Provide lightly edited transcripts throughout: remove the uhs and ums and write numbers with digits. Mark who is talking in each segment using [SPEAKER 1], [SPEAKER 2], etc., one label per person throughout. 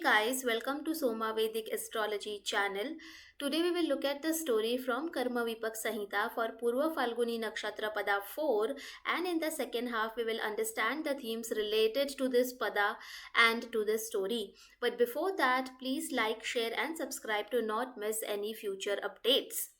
[SPEAKER 1] guys, welcome to Soma Vedic Astrology channel. Today we will look at the story from Karma Vipaka Samhita for Purva Phalguni Nakshatra Pada 4, and in the second half we will understand the themes related to this Pada and to this story. But before that, please like, share and subscribe to not miss any future updates.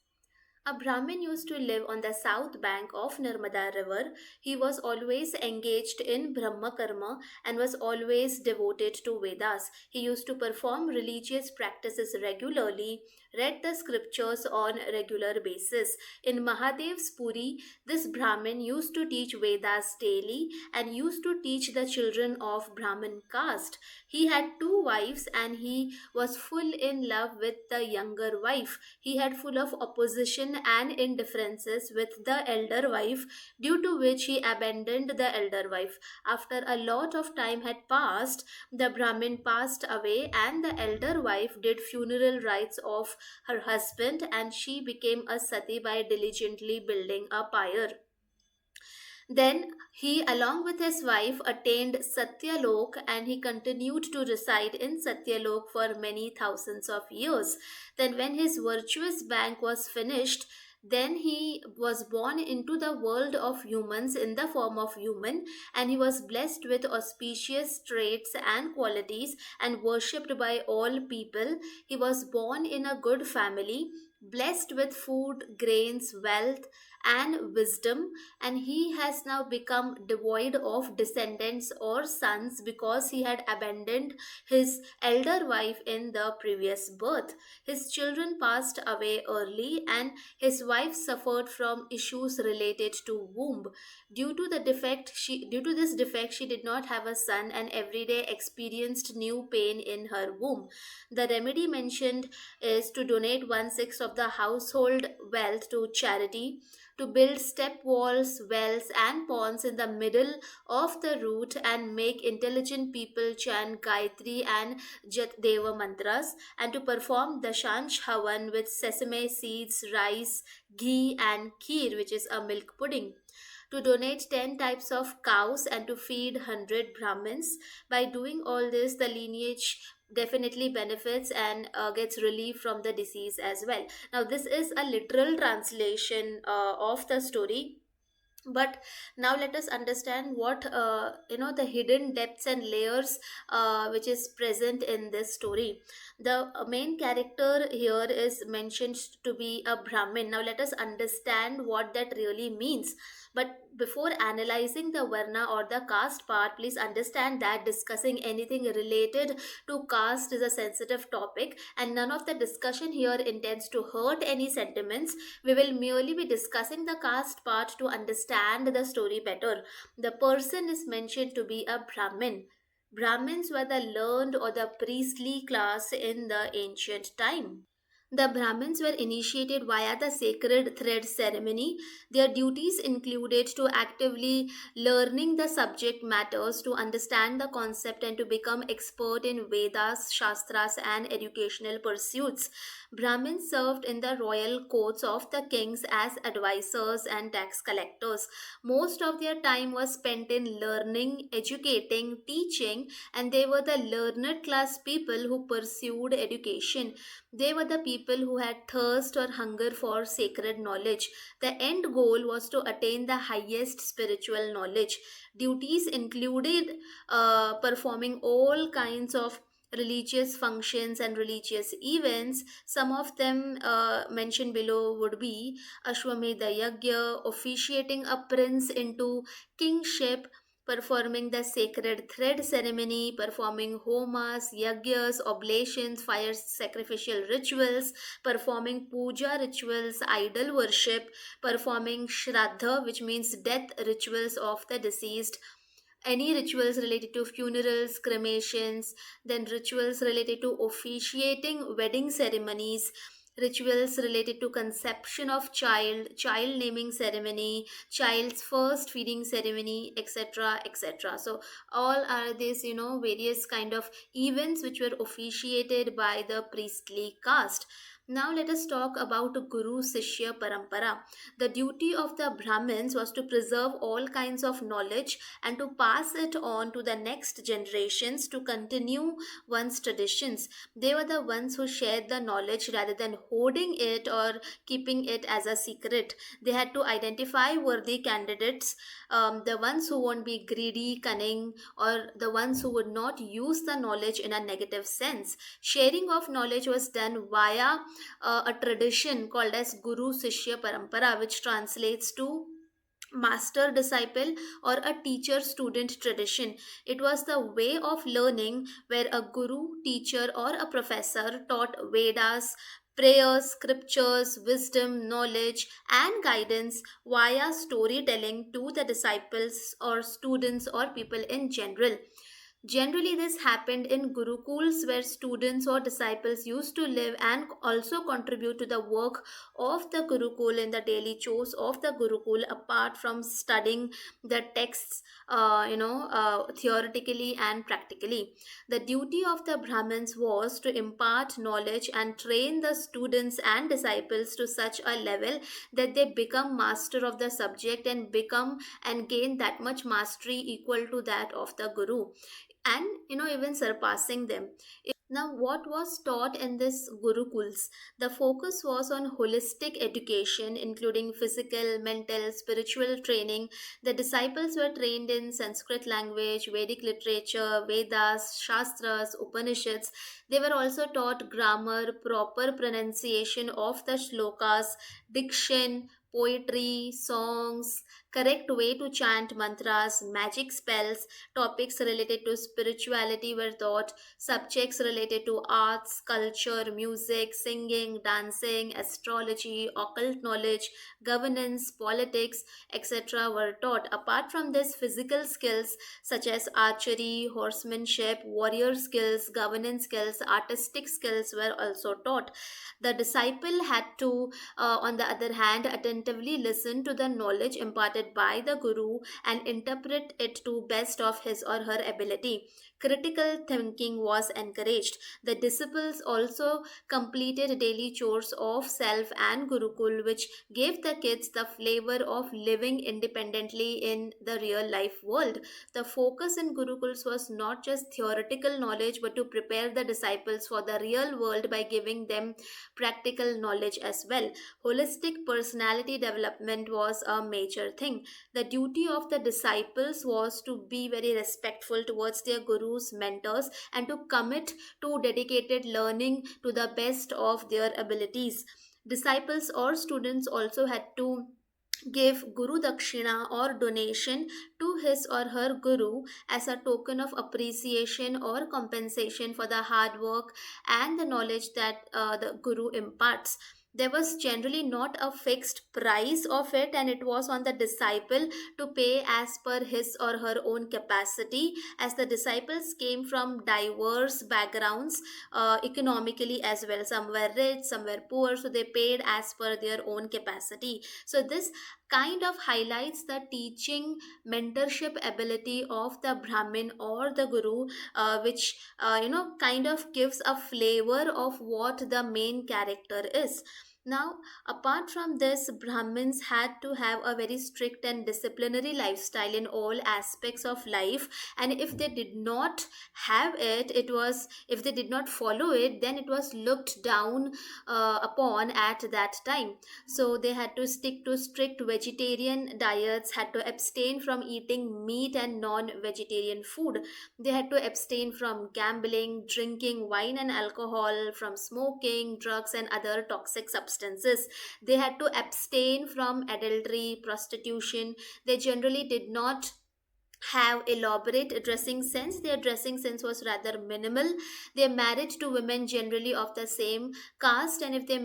[SPEAKER 1] A Brahmin used to live on the south bank of Narmada River. He was always engaged in Brahma Karma and was always devoted to Vedas. He used to perform religious practices regularly, read the scriptures on regular basis. In Mahadev's Puri, this Brahmin used to teach Vedas daily and used to teach the children of Brahmin caste. He had two wives and he was full in love with the younger wife. He had full of opposition and indifferences with the elder wife, due to which he abandoned the elder wife. After a lot of time had passed, the Brahmin passed away and the elder wife did funeral rites of her husband, and she became a sati by diligently building a pyre. Then he, along with his wife, attained Satyalok, and he continued to reside in Satyalok for many thousands of years. Then, when his virtuous bank was finished, then he was born into the world of humans in the form of human, and he was blessed with auspicious traits and qualities and worshipped by all people. He was born in a good family, blessed with food, grains, wealth, and wisdom, and he has now become devoid of descendants or sons because he had abandoned his elder wife in the previous birth. His children passed away early, and his wife suffered from issues related to womb. Due to this defect, she did not have a son and every day experienced new pain in her womb. The remedy mentioned is to donate one-sixth of the household wealth to charity, to build step walls, wells, and ponds in the middle of the route, and make intelligent people chant Gayatri and Jat Deva mantras, and to perform the Shansh Havan with sesame seeds, rice, ghee, and kheer, which is a milk pudding, to donate 10 types of cows, and to feed 100 Brahmins. By doing all this, the lineage definitely benefits and gets relief from the disease as well. Now, this is a literal translation of the story, but now let us understand what the hidden depths and layers which is present in this story. The main character here is mentioned to be a Brahmin. Now let us understand what that really means. But before analyzing the varna or the caste part, please understand that discussing anything related to caste is a sensitive topic, and none of the discussion here intends to hurt any sentiments. We will merely be discussing the caste part to understand the story better. The person is mentioned to be a Brahmin. Brahmins were the learned or the priestly class in the ancient time. The Brahmins were initiated via the sacred thread ceremony. Their duties included to actively learning the subject matters, to understand the concept, and to become expert in Vedas, Shastras, and educational pursuits. Brahmins served in the royal courts of the kings as advisors and tax collectors. Most of their time was spent in learning, educating, teaching, and they were the learned class people who pursued education. They were the people who had thirst or hunger for sacred knowledge. The end goal was to attain the highest spiritual knowledge. Duties included performing all kinds of religious functions and religious events. Some of them mentioned below would be Ashwamedha Yagya, officiating a prince into kingship, performing the sacred thread ceremony, performing homas, yagyas, oblations, fire sacrificial rituals, performing puja rituals, idol worship, performing shraddha, which means death rituals of the deceased, any rituals related to funerals, cremations, then rituals related to officiating wedding ceremonies, rituals related to conception of child naming ceremony, child's first feeding ceremony, etc., etc. So all are these various kind of events which were officiated by the priestly caste. Now let us talk about Guru Sishya Parampara. The duty of the Brahmins was to preserve all kinds of knowledge and to pass it on to the next generations to continue one's traditions. They were the ones who shared the knowledge rather than hoarding it or keeping it as a secret. They had to identify worthy candidates, the ones who won't be greedy, cunning, or the ones who would not use the knowledge in a negative sense. Sharing of knowledge was done via a tradition called as Guru Sishya Parampara, which translates to master disciple or a teacher student tradition. It was the way of learning where a guru, teacher, or a professor taught Vedas, prayers, scriptures, wisdom, knowledge, and guidance via storytelling to the disciples or students or people in general. Generally, this happened in Gurukuls where students or disciples used to live and also contribute to the work of the Gurukul in the daily chores of the Gurukul apart from studying the texts, theoretically and practically. The duty of the Brahmins was to impart knowledge and train the students and disciples to such a level that they become master of the subject and become and gain that much mastery equal to that of the Guru, and even surpassing them. Now, what was taught in this Gurukuls? The focus was on holistic education, including physical, mental, spiritual training. The disciples were trained in Sanskrit language, Vedic literature, Vedas, Shastras, Upanishads. They were also taught grammar, proper pronunciation of the shlokas, diction, poetry, songs, correct way to chant mantras, magic spells. Topics related to spirituality were taught. Subjects related to arts, culture, music, singing, dancing, astrology, occult knowledge, governance, politics, etc. were taught. Apart from this, physical skills such as archery, horsemanship, warrior skills, governance skills, artistic skills were also taught. The disciple had to, on the other hand, attentively listen to the knowledge imparted by the Guru and interpret it to best of his or her ability. Critical thinking was encouraged. The disciples also completed daily chores of self and Gurukul, which gave the kids the flavor of living independently in the real life world. The focus in Gurukuls was not just theoretical knowledge but to prepare the disciples for the real world by giving them practical knowledge as well. Holistic personality development was a major thing. The duty of the disciples was to be very respectful towards their gurus, mentors, and to commit to dedicated learning to the best of their abilities. Disciples or students also had to give Guru Dakshina or donation to his or her Guru as a token of appreciation or compensation for the hard work and the knowledge that the Guru imparts. There was generally not a fixed price of it, and it was on the disciple to pay as per his or her own capacity, as the disciples came from diverse backgrounds, economically as well. Some were rich, some were poor, so they paid as per their own capacity. So, this kind of highlights the teaching mentorship ability of the Brahmin or the Guru, which kind of gives a flavor of what the main character is. Now, apart from this, Brahmins had to have a very strict and disciplinary lifestyle in all aspects of life, and if they did not have it, it was if they did not follow it, then it was looked down upon at that time. So they had to stick to strict vegetarian diets, had to abstain from eating meat and non-vegetarian food. They had to abstain from gambling, drinking wine and alcohol, from smoking, drugs, and other toxic substances. They had to abstain from adultery, prostitution. They generally did not have elaborate dressing sense. Their dressing sense was rather minimal. They married to women generally of the same caste, and if they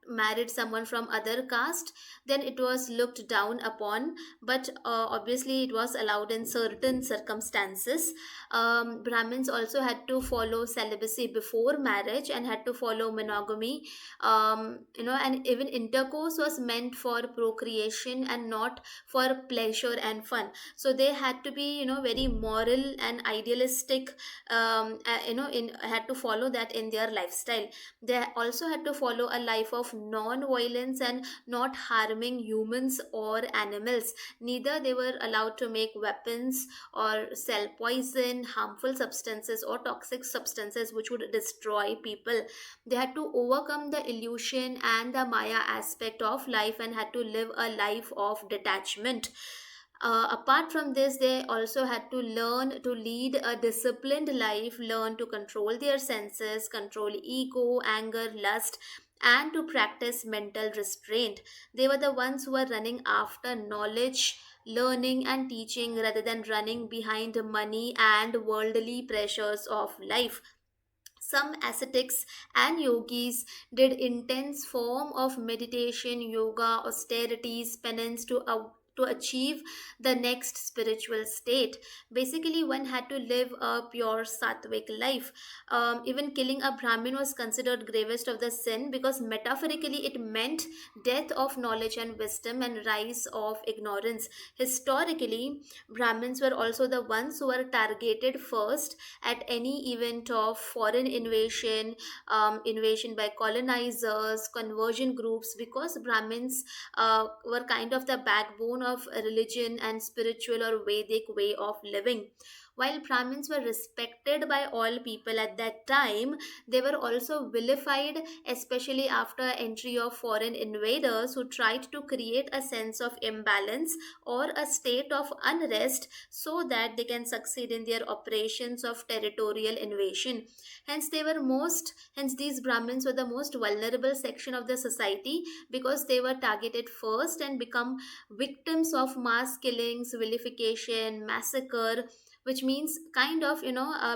[SPEAKER 1] married someone from other caste, then it was looked down upon. But obviously, it was allowed in certain circumstances. Brahmins also had to follow celibacy before marriage and had to follow monogamy. And even intercourse was meant for procreation and not for pleasure and fun. So they had to be be, very moral and idealistic, had to follow that in their lifestyle. They also had to follow a life of non-violence and not harming humans or animals. Neither they were allowed to make weapons or sell poison, harmful substances, or toxic substances which would destroy people. They had to overcome the illusion and the Maya aspect of life and had to live a life of detachment. Apart from this, they also had to learn to lead a disciplined life, learn to control their senses, control ego, anger, lust, and to practice mental restraint. They were the ones who were running after knowledge, learning, and teaching rather than running behind money and worldly pressures of life. Some ascetics and yogis did intense form of meditation, yoga, austerities, penance to achieve the next spiritual state. Basically, one had to live a pure sattvic life. Even killing a Brahmin was considered gravest of the sin because metaphorically it meant death of knowledge and wisdom and rise of ignorance. Historically, Brahmins were also the ones who were targeted first at any event of foreign invasion, invasion by colonizers, conversion groups, because Brahmins were kind of the backbone of religion and spiritual or Vedic way of living. While Brahmins were respected by all people at that time, they were also vilified, especially after entry of foreign invaders who tried to create a sense of imbalance or a state of unrest so that they can succeed in their operations of territorial invasion. Hence these Brahmins were the most vulnerable section of the society because they were targeted first and become victims of mass killings, vilification, massacre, which means kind of,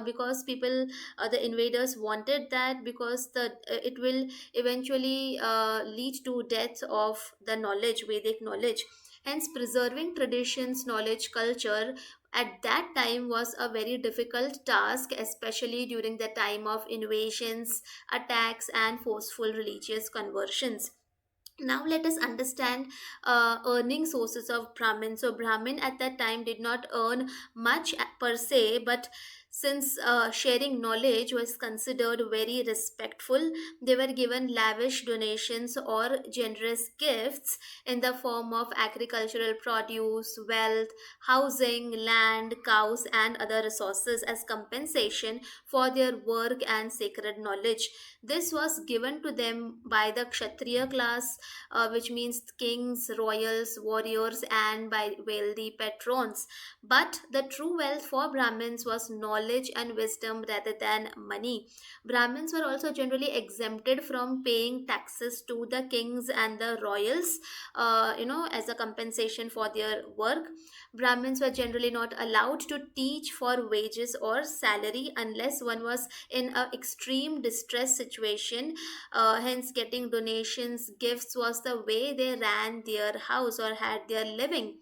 [SPEAKER 1] because people, the invaders wanted that because it will eventually lead to death of the knowledge, Vedic knowledge. Hence, preserving traditions, knowledge, culture at that time was a very difficult task, especially during the time of invasions, attacks, and forceful religious conversions. Now let us understand earning sources of Brahmin. So Brahmin at that time did not earn much per se, but since sharing knowledge was considered very respectful, they were given lavish donations or generous gifts in the form of agricultural produce, wealth, housing, land, cows, and other resources as compensation for their work and sacred knowledge. This was given to them by the Kshatriya class, which means kings, royals, warriors, and by wealthy patrons. But the true wealth for Brahmins was knowledge and wisdom rather than money. Brahmins were also generally exempted from paying taxes to the kings and the royals, as a compensation for their work. Brahmins were generally not allowed to teach for wages or salary unless one was in an extreme distress situation. Hence, getting donations, gifts was the way they ran their house or had their living.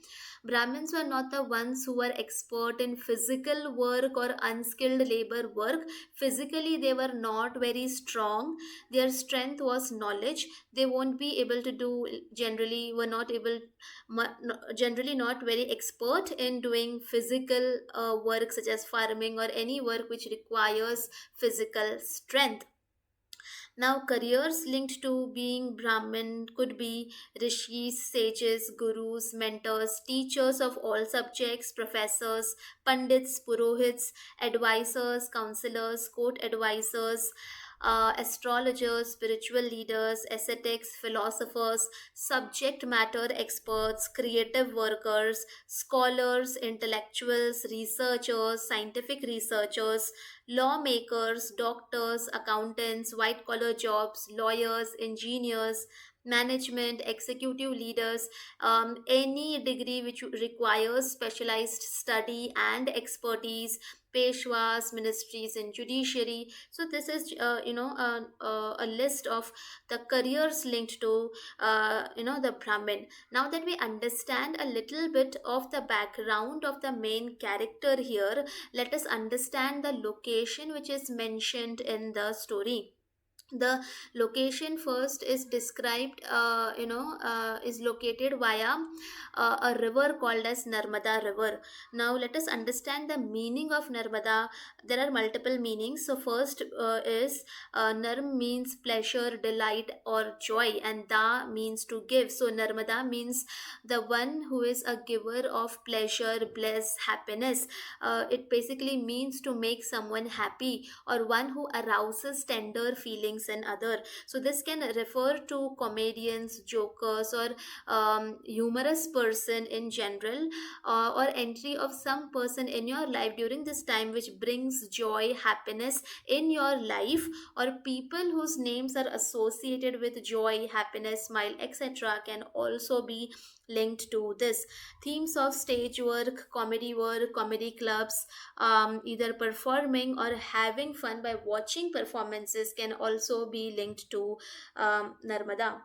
[SPEAKER 1] Brahmins were not the ones who were expert in physical work or unskilled labor work. Physically, they were not very strong. Their strength was knowledge. They won't be able to do, generally, were not able, generally not very expert in doing physical work such as farming or any work which requires physical strength. Now, careers linked to being Brahmin could be rishis, sages, gurus, mentors, teachers of all subjects, professors, pandits, purohits, advisors, counselors, court advisors, astrologers, spiritual leaders, ascetics, philosophers, subject matter experts, creative workers, scholars, intellectuals, researchers, scientific researchers, lawmakers, doctors, accountants, white collar jobs, lawyers, engineers, management, executive leaders, any degree which requires specialized study and expertise, peshwas, ministries, and judiciary. So this is, a list of the careers linked to, the Brahmin. Now that we understand a little bit of the background of the main character here, let us understand the location which is mentioned in the story. The location first is described, is located via a river called as Narmada River. Now let us understand the meaning of Narmada. There are multiple meanings. So first is Narm means pleasure, delight, or joy, and Da means to give. So Narmada means the one who is a giver of pleasure, bliss, happiness. It basically means to make someone happy, or one who arouses tender feelings in other. So this can refer to comedians, jokers, or humorous person in general, or entry of some person in your life during this time which brings joy, happiness in your life, or people whose names are associated with joy, happiness, smile, etc. can also be linked to this. Themes of stage work, comedy clubs, either performing or having fun by watching performances can also be linked to Narmada.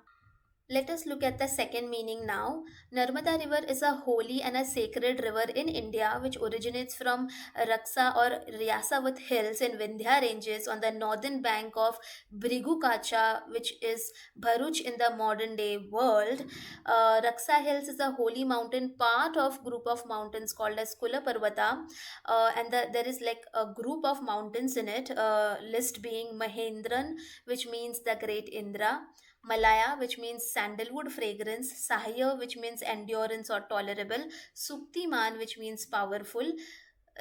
[SPEAKER 1] Let us look at the second meaning now. Narmada River is a holy and a sacred river in India which originates from Raksa or Riasavat hills in Vindhya ranges on the northern bank of Brigukacha, which is Bharuch in the modern day world. Raksa Hills is a holy mountain part of group of mountains called as Kula Parvata, there is like a group of mountains in it. List being Mahendran, which means the great Indra. Malaya, which means sandalwood fragrance, Sahya, which means endurance or tolerable, Suktiman, which means powerful,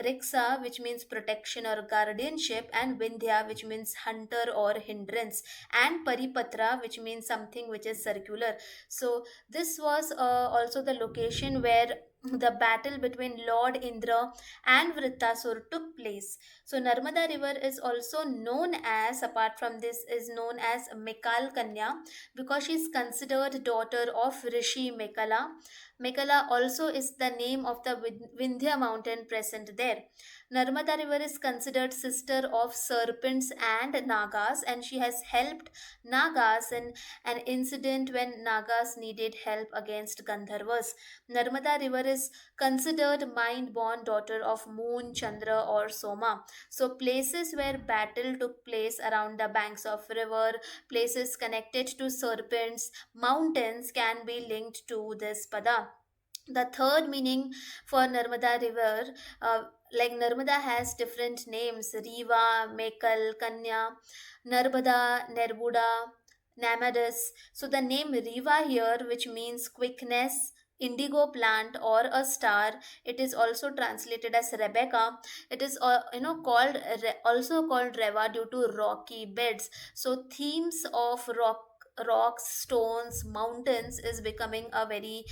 [SPEAKER 1] Riksa, which means protection or guardianship, and Vindhya, which means hunter or hindrance, and Paripatra, which means something which is circular. So, this was also the location where the battle between Lord Indra and Vrittasur took place. So, Narmada River is also known as, apart from this, is known as Mekal Kanya because she is considered daughter of Rishi Mekala. Mekala also is the name of the Vindhya mountain present there. Narmada River is considered sister of serpents and Nagas, and she has helped Nagas in an incident when Nagas needed help against Gandharvas. Narmada River is considered mind born daughter of Moon, Chandra, or Soma. So, places where battle took place around the banks of river, places connected to serpents, mountains can be linked to this pada. The third meaning for Narmada River, like Narmada has different names: Riva, Mekal, Kanya, Narbada, Nerbuda, Namadus. So the name Riva here, which means quickness, indigo plant or a star, it is also translated as Rebecca. It is called also called Reva due to rocky beds. So themes of rocks, stones, mountains is becoming a very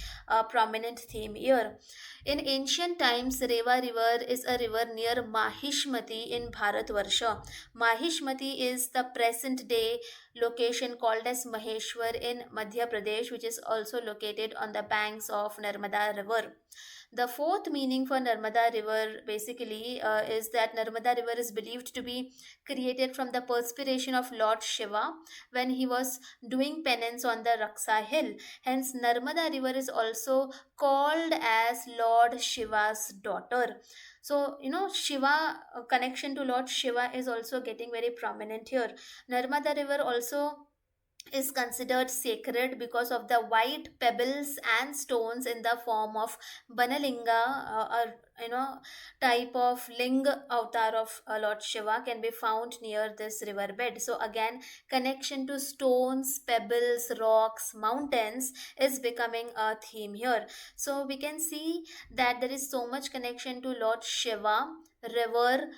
[SPEAKER 1] prominent theme here. In ancient times, Reva River is a river near Mahishmati in Bharatvarsha. Mahishmati is the present day location called as Maheshwar in Madhya Pradesh, which is also located on the banks of Narmada River. The fourth meaning for Narmada River basically is that Narmada River is believed to be created from the perspiration of Lord Shiva when he was doing penance on the Raksa hill. Hence, Narmada River is also called as Lord Shiva's daughter. So, Shiva connection to Lord Shiva is also getting very prominent here. Narmada River also is considered sacred because of the white pebbles and stones in the form of banalinga, or type of linga avatar of Lord Shiva can be found near this riverbed. So again, connection to stones, pebbles, rocks, mountains is becoming a theme here. So we can see that there is so much connection to Lord Shiva, river,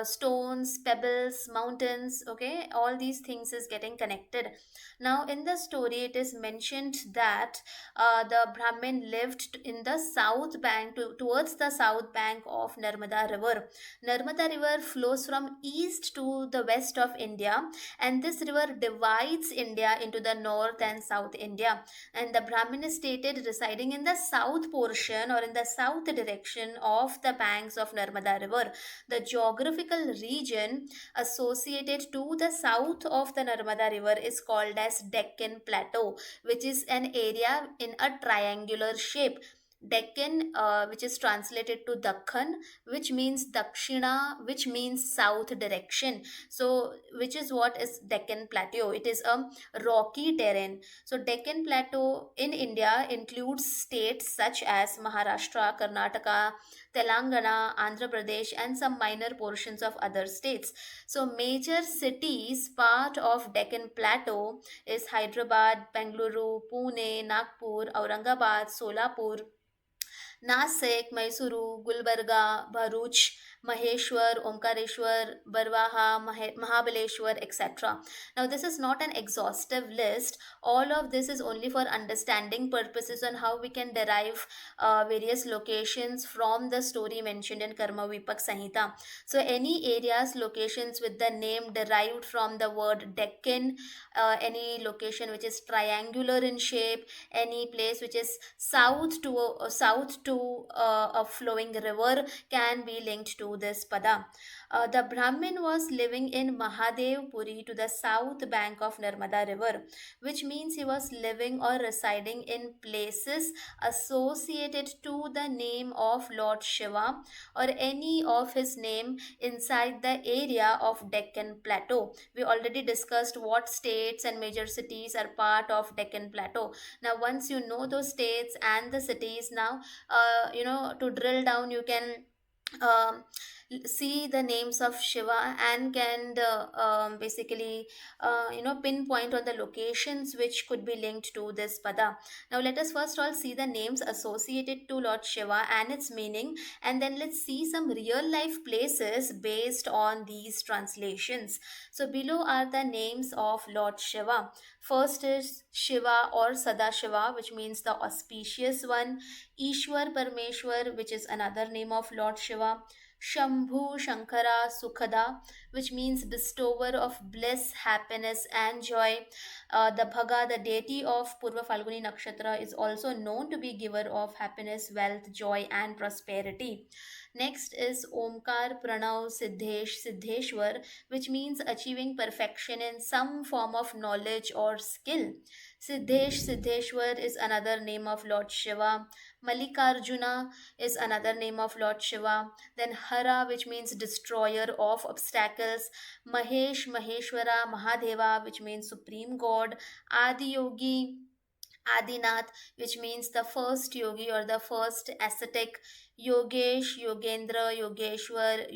[SPEAKER 1] stones, pebbles, mountains. Okay, all these things is getting connected. Now in the story it is mentioned that the Brahmin lived in the south bank, towards the south bank of Narmada River. Narmada River flows from east to the west of India, and this river divides India into the north and south India. And the Brahmin is stated residing in the south portion or in the south direction of the banks of Narmada River. The geographical region associated to the south of the Narmada River is called as Deccan Plateau, which is an area in a triangular shape. Deccan, which is translated to Dakhan, which means Dakshina, which means south direction. So, which is what is Deccan Plateau? It is a rocky terrain. So, Deccan Plateau in India includes states such as Maharashtra, Karnataka, Telangana, Andhra Pradesh, and some minor portions of other states. So, major cities part of Deccan Plateau is Hyderabad, Bengaluru, Pune, Nagpur, Aurangabad, Solapur, Nasik, Mysuru, Gulbarga, Bharuch, Maheshwar, Omkareshwar, Barwaha, Mahabaleshwar, etc. Now, this is not an exhaustive list. All of this is only for understanding purposes on how we can derive various locations from the story mentioned in Karma Vipak Samhita. So, any areas, locations with the name derived from the word Deccan, any location which is triangular in shape, any place which is south to a flowing river can be linked to this pada. The Brahmin was living in Mahadev Puri to the south bank of Narmada River, which means he was living or residing in places associated to the name of Lord Shiva or any of his name inside the area of Deccan Plateau. We already discussed what states and major cities are part of Deccan Plateau. Now, once you know those states and the cities, now to drill down, you can um, see the names of Shiva and can basically pinpoint on the locations which could be linked to this pada. Now let us first all see the names associated to Lord Shiva and its meaning, and then let's see some real life places based on these translations. So below are the names of Lord Shiva. First is Shiva or Sadashiva, which means the auspicious one. Ishwar Parmeshwar, which is another name of Lord Shiva. Shambhu Shankara Sukhada, which means bestower of bliss, happiness, and joy. The Bhaga, the deity of Purva Phalguni Nakshatra, is also known to be giver of happiness, wealth, joy, and prosperity. Next is Omkar Pranav Siddhesh Siddheshwar, which means achieving perfection in some form of knowledge or skill. Siddhesh Siddheshwar is another name of Lord Shiva. Mallikarjuna is another name of Lord Shiva. Then Hara, which means destroyer of obstacles. Mahesh Maheshwara Mahadeva, which means supreme god. Adi Yogi Adinath, which means the first yogi or the first ascetic. Yogesh, Yogendra, Yogeshwar,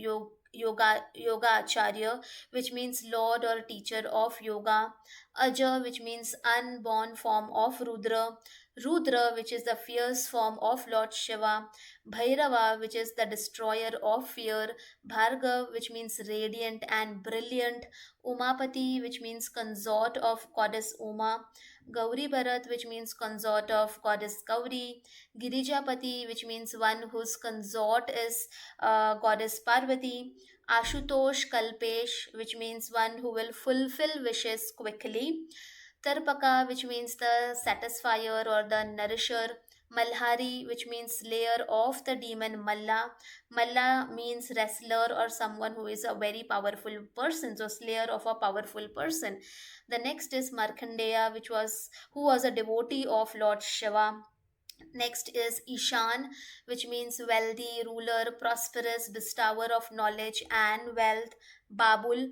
[SPEAKER 1] Yoga Acharya, which means Lord or teacher of yoga. Aja, which means unborn form of Rudra. Rudra, which is the fierce form of Lord Shiva. Bhairava, which is the destroyer of fear. Bhargav, which means radiant and brilliant. Umapati, which means consort of goddess Uma. Gauri Bharat, which means consort of goddess Gauri. Girijapati, which means one whose consort is goddess Parvati. Ashutosh Kalpesh, which means one who will fulfill wishes quickly. Tarpaka, which means the satisfier or the nourisher. Malhari, which means slayer of the demon Malla. Malla means wrestler or someone who is a very powerful person, so slayer of a powerful person. The next is Markandeya, which was who was a devotee of Lord Shiva. Next is Ishan, which means wealthy, ruler, prosperous, bestower of knowledge and wealth. Babul,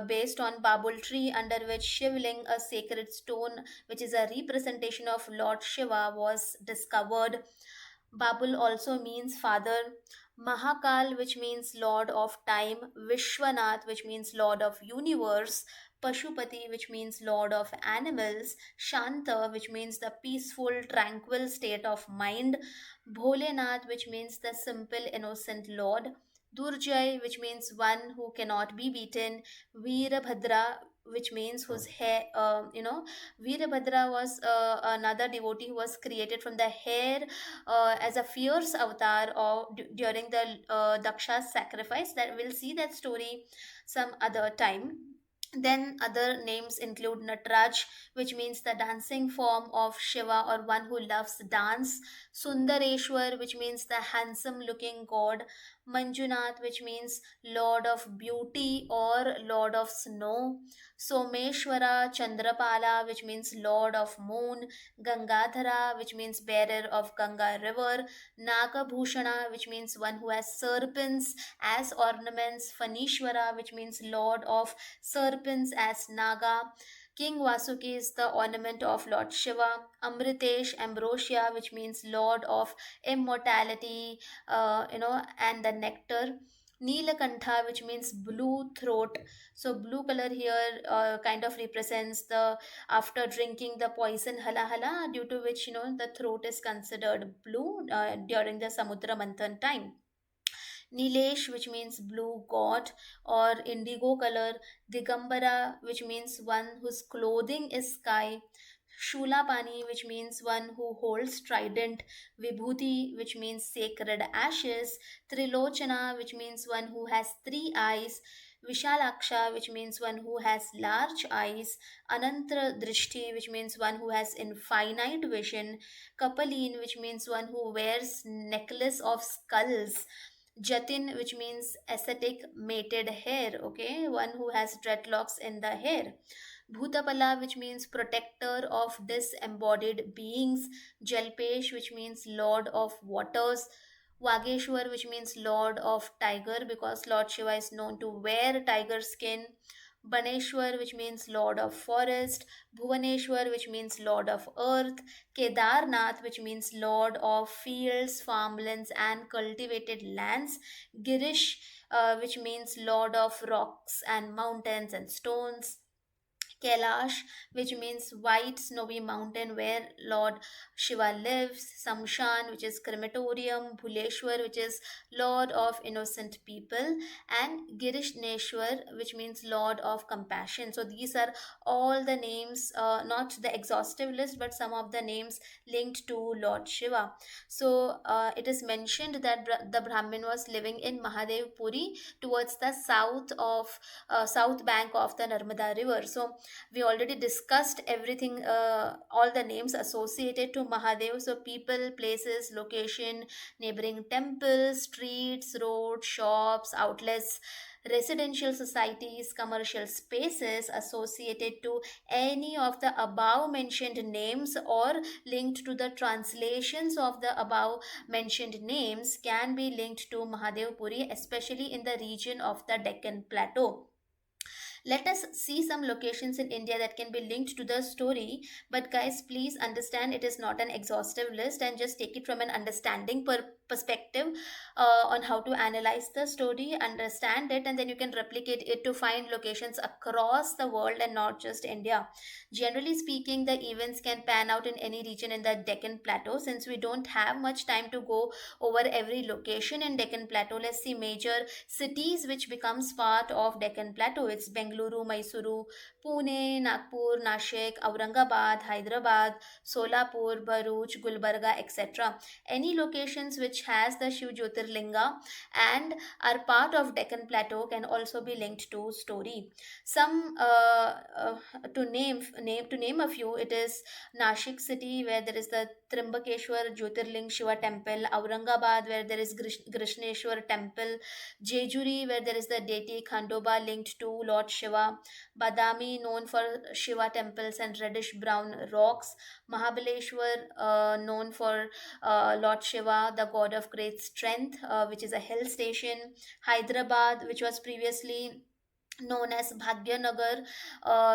[SPEAKER 1] based on Babul tree, under which Shivling, a sacred stone, which is a representation of Lord Shiva, was discovered. Babul also means father. Mahakal, which means Lord of time. Vishwanath, which means Lord of universe. Pashupati, which means Lord of animals. Shanta, which means the peaceful, tranquil state of mind. Bholenath, which means the simple, innocent Lord. Durjay, which means one who cannot be beaten. Veerabhadra, which means whose hair, Veerabhadra was another devotee who was created from the hair as a fierce avatar during the Daksha's sacrifice. That we'll see that story some other time. Then other names include Natraj, which means the dancing form of Shiva or one who loves dance. Sundareshwar, which means the handsome looking god. Manjunath, which means Lord of Beauty or Lord of Snow, Someshwara Chandrapala, which means Lord of Moon, Gangadhara, which means bearer of Ganga River, Nagabhushana, which means one who has serpents as ornaments, Phanishwara, which means Lord of serpents as Naga, King Vasuki is the ornament of Lord Shiva, Amritesh, Ambrosia, which means Lord of immortality, and the nectar. Neelakantha, which means blue throat. So blue color here kind of represents the after drinking the poison hala hala, due to which the throat is considered blue during the Samudra Manthan time. Nilesh, which means blue god or indigo color, Digambara, which means one whose clothing is sky, Shulapani, which means one who holds trident, Vibhuti, which means sacred ashes, Trilochana, which means one who has three eyes, Vishalaksha, which means one who has large eyes, Anantra Drishti, which means one who has infinite vision, Kapaleen, which means one who wears necklace of skulls, Jatin, which means ascetic mated hair, okay, one who has dreadlocks in the hair. Bhutapala, which means protector of disembodied beings. Jalpesh, which means lord of waters. Vageshwar, which means lord of tiger, because Lord Shiva is known to wear tiger skin. Baneshwar, which means lord of forest. Bhuvaneshwar, which means lord of earth. Kedarnath, which means lord of fields, farmlands, and cultivated lands. Girish, which means lord of rocks and mountains and stones. Kailash, which means white snowy mountain where Lord Shiva lives, Samshan, which is crematorium, Bhuleshwar, which is Lord of innocent people, and Girishneshwar, which means Lord of compassion. So these are all the names, not the exhaustive list, but some of the names linked to Lord Shiva. So it is mentioned that the Brahmin was living in Mahadev Puri towards the south bank of the Narmada River. So we already discussed everything, all the names associated to Mahadev. So people, places, location, neighboring temples, streets, roads, shops, outlets, residential societies, commercial spaces associated to any of the above mentioned names or linked to the translations of the above mentioned names can be linked to Mahadev Puri, especially in the region of the Deccan Plateau. Let us see some locations in India that can be linked to the story. But guys, please understand it is not an exhaustive list, and just take it from an understanding perspective on how to analyze the story, understand it, and then you can replicate it to find locations across the world and not just India. Generally speaking, the events can pan out in any region in the Deccan Plateau. Since we don't have much time to go over every location in Deccan Plateau, let's see major cities which becomes part of Deccan Plateau. It's Bengaluru, Mysuru, Pune, Nagpur, Nashik, Aurangabad, Hyderabad, Solapur, Bharuch, Gulbarga, etc. Any locations which has the Shiv Jyotirlinga and are part of Deccan Plateau can also be linked to story. Some to name a few, it is Nashik city, where there is the Trimbakeshwar Jyotirling Shiva temple, Aurangabad, where there is Krishneshwar temple, Jejuri, where there is the deity Khandoba linked to Lord Shiva, Badami, known for Shiva temples and reddish brown rocks, Mahabaleshwar, known for Lord Shiva, the god of great strength, which is a hill station, Hyderabad, which was previously known as Bhagyanagar,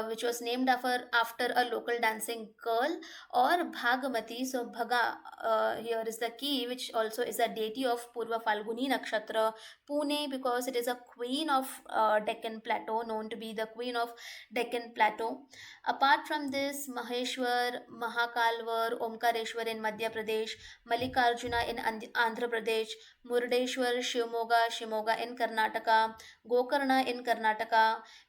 [SPEAKER 1] which was named after a local dancing girl, or Bhagamati. So Bhaga here is the key, which also is a deity of Purva Phalguni Nakshatra. Pune, because it is a queen of Deccan Plateau, known to be the queen of Deccan Plateau. Apart from this, Maheshwar, Mahakalwar, Omkareshwar in Madhya Pradesh, Mallikarjuna in Andhra Pradesh, Murdeshwar, Shimoga in Karnataka, Gokarna in Karnataka,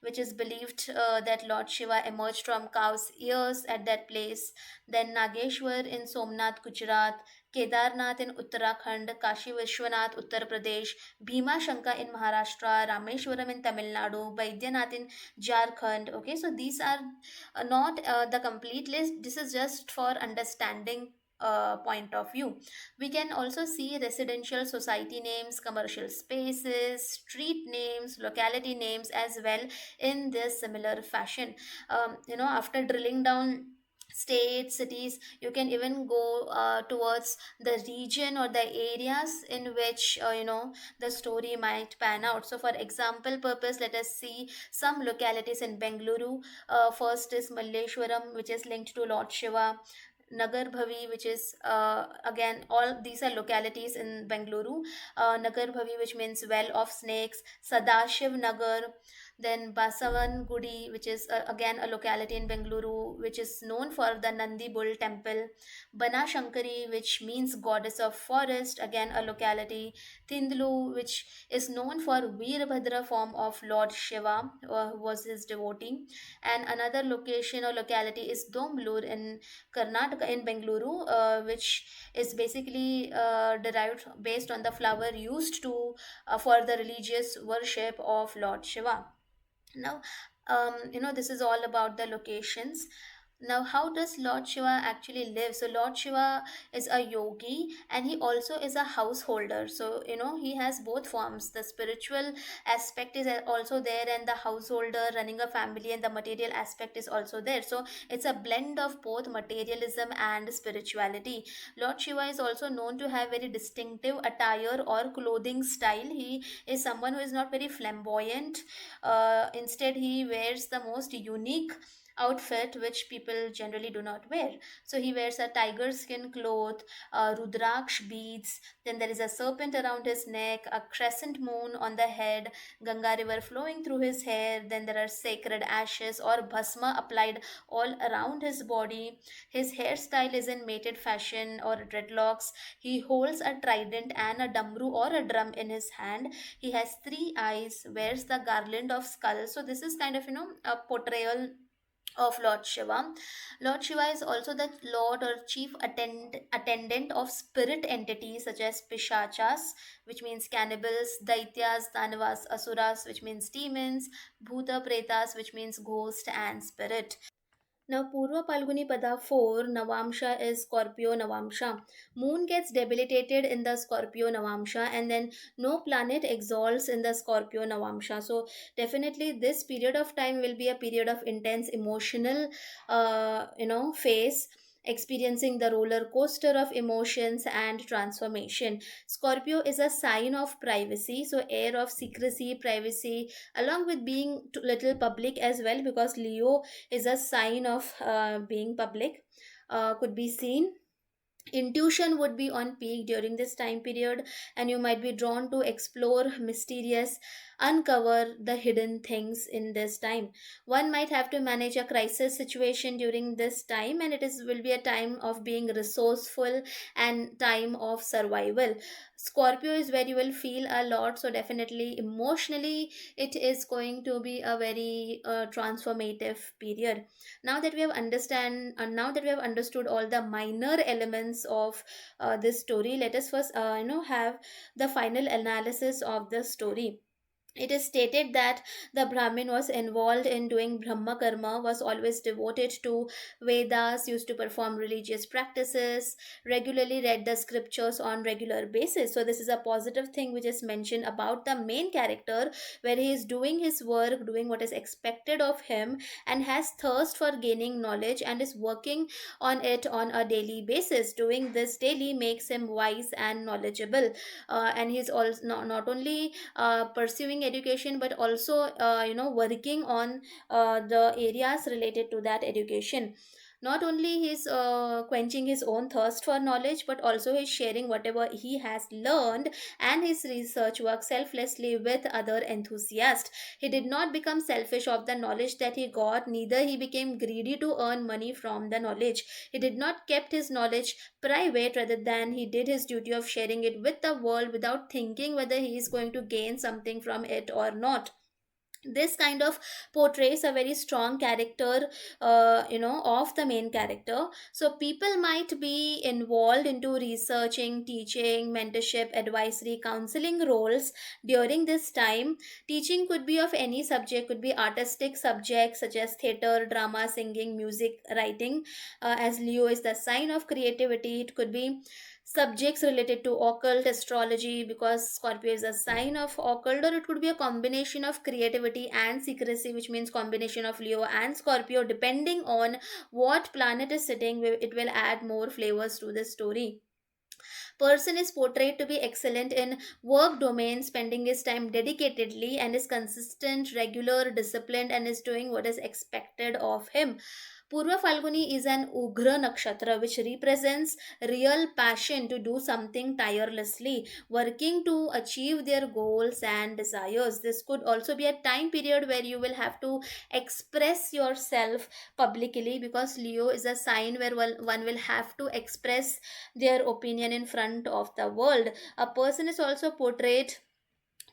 [SPEAKER 1] which is believed that Lord Shiva emerged from cow's ears at that place. Then Nageshwar in Somnath, Gujarat, Kedarnath in Uttarakhand, Kashi Vishwanath, Uttar Pradesh, Bhima Shankar in Maharashtra, Rameshwaram in Tamil Nadu, Baidyanath in Jharkhand. Okay, so these are not the complete list. This is just for understanding point of view. We can also see residential society names, commercial spaces, street names, locality names as well in this similar fashion. After drilling down states, cities, you can even go towards the region or the areas in which the story might pan out. So for example purpose, let us see some localities in Bengaluru. First is Malleshwaram, which is linked to Lord Shiva. Nagar Bhavi, which is again, all these are localities in Bengaluru. Nagar Bhavi, which means well of snakes. Sadashiv Nagar. Then Basavan Gudi, which is again a locality in Bengaluru, which is known for the Nandi Bull temple. Bana Shankari, which means goddess of forest, again a locality. Tindlu, which is known for Veerbhadra form of Lord Shiva, who was his devotee. And another location or locality is Domblur in Karnataka, in Bengaluru, which is basically derived based on the flower used to for the religious worship of Lord Shiva. Now, this is all about the locations. Now, how does Lord Shiva actually live? So, Lord Shiva is a yogi and he also is a householder. So, he has both forms. The spiritual aspect is also there, and the householder running a family, and the material aspect is also there. So, it's a blend of both materialism and spirituality. Lord Shiva is also known to have very distinctive attire or clothing style. He is someone who is not very flamboyant. Instead, he wears the most unique outfit which people generally do not wear. So he wears a tiger skin cloth, rudraksh beads, then there is a serpent around his neck, a crescent moon on the head, Ganga river flowing through his hair, then there are sacred ashes or bhasma applied all around his body. His hairstyle is in mated fashion or dreadlocks. He holds a trident and a damru or a drum in his hand. He has three eyes, wears the garland of skulls. So this is kind of a portrayal of Lord Shiva. Lord Shiva is also the lord or chief attendant of spirit entities such as Pishachas, which means cannibals, Daityas, Danavas, Asuras, which means demons, Bhuta Pretas, which means ghost and spirit. Now, Purva Palguni Pada 4, Navamsa is Scorpio Navamsa. Moon gets debilitated in the Scorpio Navamsa, and then no planet exalts in the Scorpio Navamsa. So, definitely, this period of time will be a period of intense emotional, phase, experiencing the roller coaster of emotions and transformation. Scorpio is a sign of privacy, so air of secrecy, privacy, along with being little public as well, because Leo is a sign of being public, could be seen. Intuition would be on peak during this time period, and you might be drawn to explore mysterious, uncover the hidden things in this time. One might have to manage a crisis situation during this time, and it is will be a time of being resourceful and time of survival. Scorpio is where you will feel a lot, so definitely emotionally it is going to be a very transformative period. Now that we have understood all the minor elements of this story, let us first have the final analysis of the story. It is stated that the Brahmin was involved in doing Brahma Karma, was always devoted to Vedas, used to perform religious practices, regularly read the scriptures on regular basis. So this is a positive thing which is mentioned about the main character, where he is doing his work, doing what is expected of him, and has thirst for gaining knowledge and is working on it on a daily basis. Doing this daily makes him wise and knowledgeable. And he's also not only pursuing education, but also working on the areas related to that education. Not only he's quenching his own thirst for knowledge, but also he's sharing whatever he has learned and his research work selflessly with other enthusiasts. He did not become selfish of the knowledge that he got, neither he became greedy to earn money from the knowledge. He did not kept his knowledge private, rather than he did his duty of sharing it with the world without thinking whether he is going to gain something from it or not. This kind of portrays a very strong character, of the main character. So people might be involved into researching, teaching, mentorship, advisory, counseling roles during this time. Teaching could be of any subject, could be artistic subjects such as theater, drama, singing, music, writing. As Leo is the sign of creativity, it could be subjects related to occult astrology, because Scorpio is a sign of occult, or it could be a combination of creativity and secrecy, which means combination of Leo and Scorpio. Depending on what planet is sitting, it will add more flavors to the story. Person is portrayed to be excellent in work domain, spending his time dedicatedly, and is consistent, regular, disciplined, and is doing what is expected of him. Purva Falguni is an Ugra Nakshatra, which represents real passion to do something tirelessly, working to achieve their goals and desires. This could also be a time period where you will have to express yourself publicly, because Leo is a sign where one will have to express their opinion in front of the world. A person is also portrayed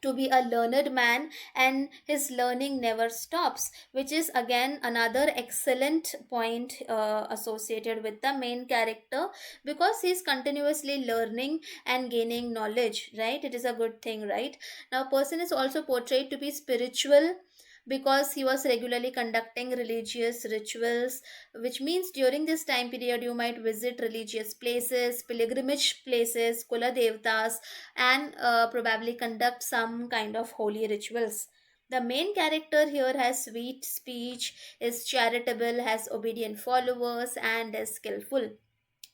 [SPEAKER 1] to be a learned man, and his learning never stops, which is again another excellent point associated with the main character, because he is continuously learning and gaining knowledge, right? It is a good thing, right? Now person is also portrayed to be spiritual, because he was regularly conducting religious rituals, which means during this time period you might visit religious places, pilgrimage places, kula devtas, and probably conduct some kind of holy rituals. The main character here has sweet speech, is charitable, has obedient followers, and is skillful.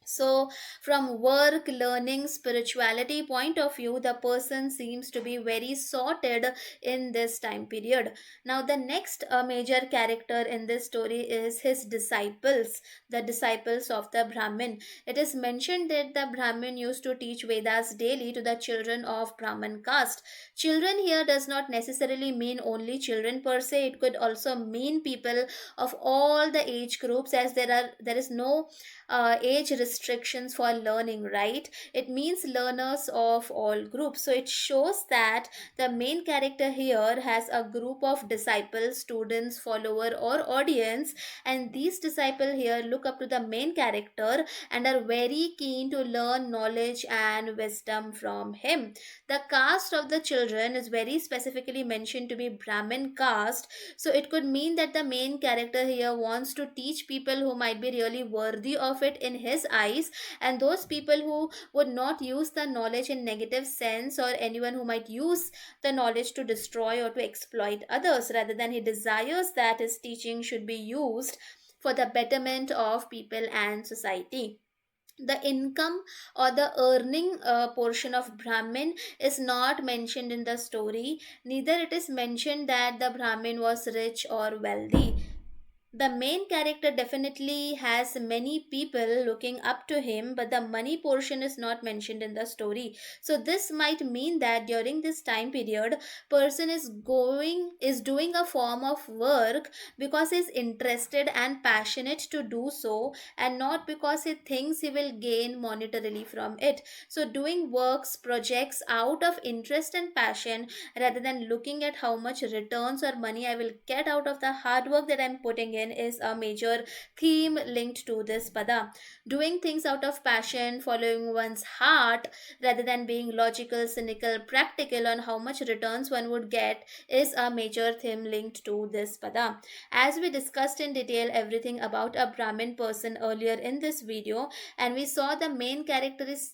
[SPEAKER 1] So from work, learning, spirituality point of view, the person seems to be very sorted in this time period. Now the next major character in this story is his disciples, the disciples of the Brahmin. It is mentioned that the Brahmin used to teach Vedas daily to the children of Brahmin caste. Children here does not necessarily mean only children per se, it could also mean people of all the age groups, as there is no age restrictions for learning, right? It means learners of all groups. So it shows that the main character here has a group of disciples, students, follower, or audience, and these disciples here look up to the main character and are very keen to learn knowledge and wisdom from him. The caste of the children is very specifically mentioned to be Brahmin caste, so it could mean that the main character here wants to teach people who might be really worthy of it in his eyes, and those people who would not use the knowledge in negative sense, or anyone who might use the knowledge to destroy or to exploit others. Rather than, he desires that his teaching should be used for the betterment of people and society. The income or the earning portion of Brahmin is not mentioned in the story, neither it is mentioned that the Brahmin was rich or wealthy. The main character definitely has many people looking up to him, but the money portion is not mentioned in the story. So this might mean that during this time period, person is doing a form of work because he is interested and passionate to do so, and not because he thinks he will gain monetarily from it. So doing works, projects out of interest and passion, rather than looking at how much returns or money I will get out of the hard work that I'm putting in, is a major theme linked to this pada. Doing things out of passion, following one's heart, rather than being logical, cynical, practical on how much returns one would get, is a major theme linked to this pada. As we discussed in detail everything about a Brahmin person earlier in this video, and we saw the main character is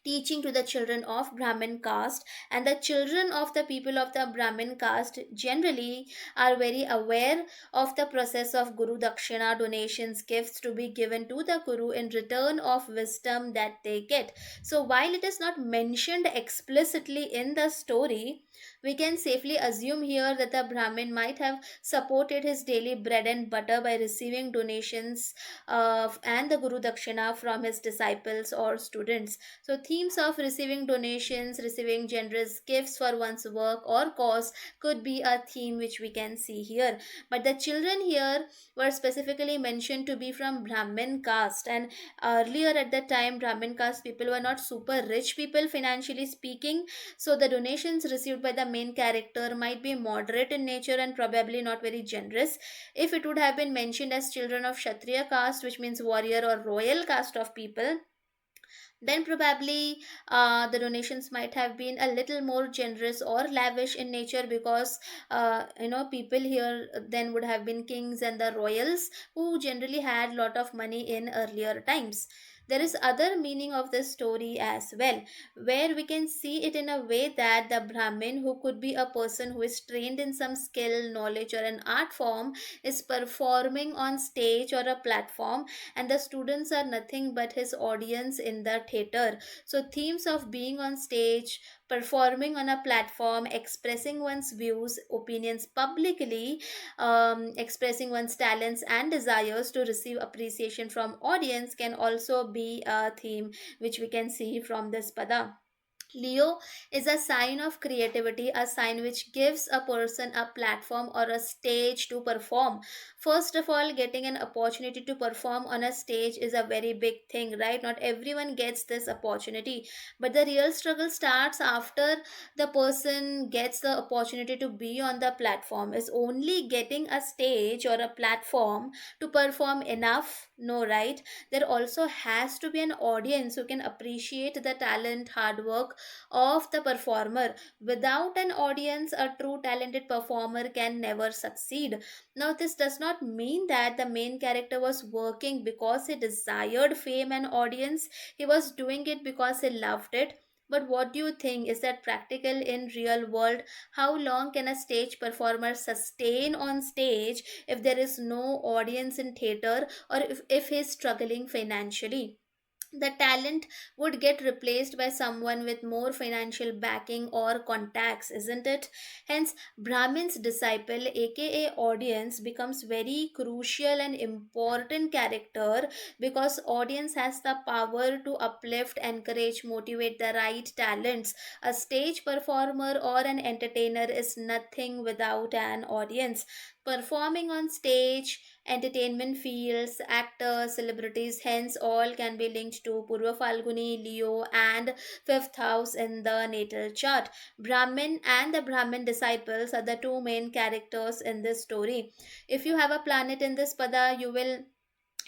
[SPEAKER 1] teaching to the children of Brahmin caste, and the children of the people of the Brahmin caste generally are very aware of the process of Guru Dakshina, donations, gifts to be given to the Guru in return of wisdom that they get. So while it is not mentioned explicitly in the story, we can safely assume here that the Brahmin might have supported his daily bread and butter by receiving donations and the Guru Dakshina from his disciples or students. So, themes of receiving donations, receiving generous gifts for one's work or cause could be a theme which we can see here. But the children here were specifically mentioned to be from Brahmin caste, and earlier at that time, Brahmin caste people were not super rich people financially speaking. So, the donations received by the main character might be moderate in nature and probably not very generous. If it would have been mentioned as children of Kshatriya caste, which means warrior or royal caste of people, then probably the donations might have been a little more generous or lavish in nature, because people here then would have been kings and the royals who generally had lot of money in earlier times. There is other meaning of this story as well, where we can see it in a way that the Brahmin, who could be a person who is trained in some skill, knowledge, or an art form, is performing on stage or a platform, and the students are nothing but his audience in the theater. So themes of being on stage, performing on a platform, expressing one's views, opinions publicly, expressing one's talents and desires to receive appreciation from audience can also be a theme which we can see from this pada. Leo is a sign of creativity, a sign which gives a person a platform or a stage to perform. First of all, getting an opportunity to perform on a stage is a very big thing, right? Not everyone gets this opportunity, but the real struggle starts after the person gets the opportunity to be on the platform. Is only getting a stage or a platform to perform enough? No, right? There also has to be an audience who can appreciate the talent, hard work of the performer. Without an audience, a true talented performer can never succeed. Now, this does not mean that the main character was working because he desired fame and audience. He was doing it because he loved it. But what do you think? Is that practical in real world? How long can a stage performer sustain on stage if there is no audience in theater, or if he's struggling financially? The talent would get replaced by someone with more financial backing or contacts, isn't it? Hence, Brahmin's disciple, aka audience, becomes very crucial and important character, because audience has the power to uplift, encourage, motivate the right talents. A stage performer or an entertainer is nothing without an audience. Performing on stage, entertainment fields, actors, celebrities, hence all can be linked to Purva Falguni, Leo, and fifth house in the natal chart. Brahmin and the Brahmin disciples are the two main characters in this story. If you have a planet in this pada, you will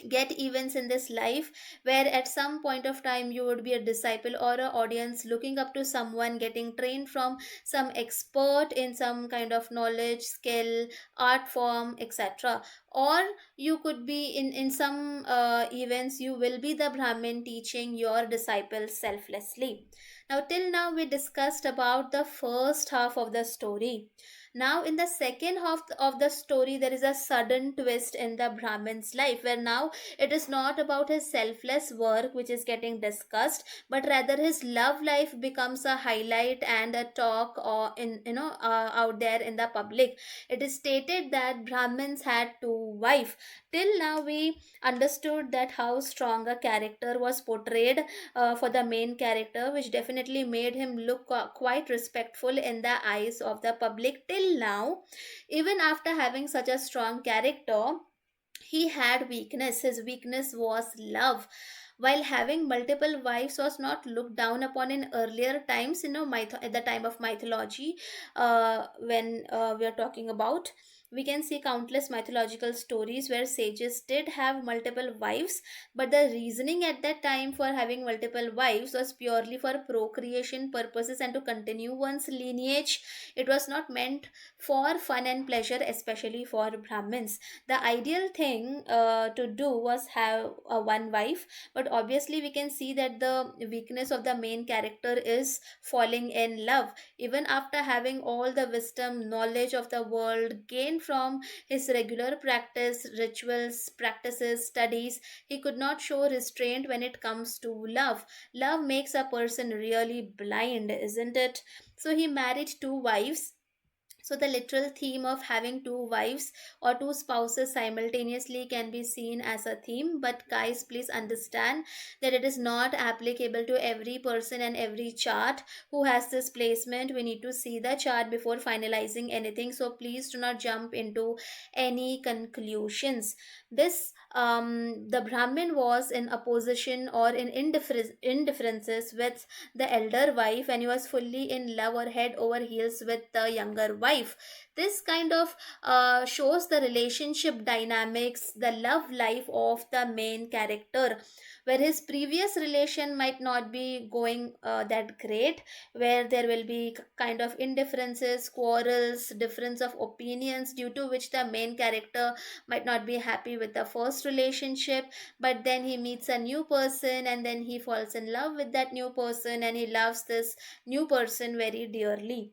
[SPEAKER 1] get events in this life where at some point of time you would be a disciple or a audience looking up to someone, getting trained from some expert in some kind of knowledge, skill, art form, etc. Or you could be in some events you will be the Brahmin teaching your disciples selflessly. Now, till now we discussed about the first half of the story. Now, in the second half of the story, there is a sudden twist in the Brahmin's life, where now it is not about his selfless work which is getting discussed, but rather his love life becomes a highlight and a talk or out there in the public. It is stated that Brahmins had two wives. Till now, we understood that how strong a character was portrayed for the main character, which definitely made him look quite respectful in the eyes of the public. Till now, even after having such a strong character, he had weakness. His weakness was love. While having multiple wives was not looked down upon in earlier times, at the time of mythology, when we are talking about, we can see countless mythological stories where sages did have multiple wives, but the reasoning at that time for having multiple wives was purely for procreation purposes and to continue one's lineage. It was not meant for fun and pleasure, especially for Brahmins. The ideal thing to do was have a one wife, but obviously we can see that the weakness of the main character is falling in love. Even after having all the wisdom, knowledge of the world gained from his regular practice, rituals, practices, studies, he could not show restraint when it comes to love. Love makes a person really blind, isn't it? So he married two wives. So the literal theme of having two wives or two spouses simultaneously can be seen as a theme, but guys, please understand that it is not applicable to every person and every chart who has this placement. We need to see the chart before finalizing anything, so please do not jump into any conclusions. This the Brahmin was in opposition or in indifferences with the elder wife, and he was fully in love or head over heels with the younger wife. This kind of shows the relationship dynamics, the love life of the main character, where his previous relation might not be going that great, where there will be kind of indifferences, quarrels, difference of opinions, due to which the main character might not be happy with the first relationship. But then he meets a new person, and then he falls in love with that new person, and he loves this new person very dearly.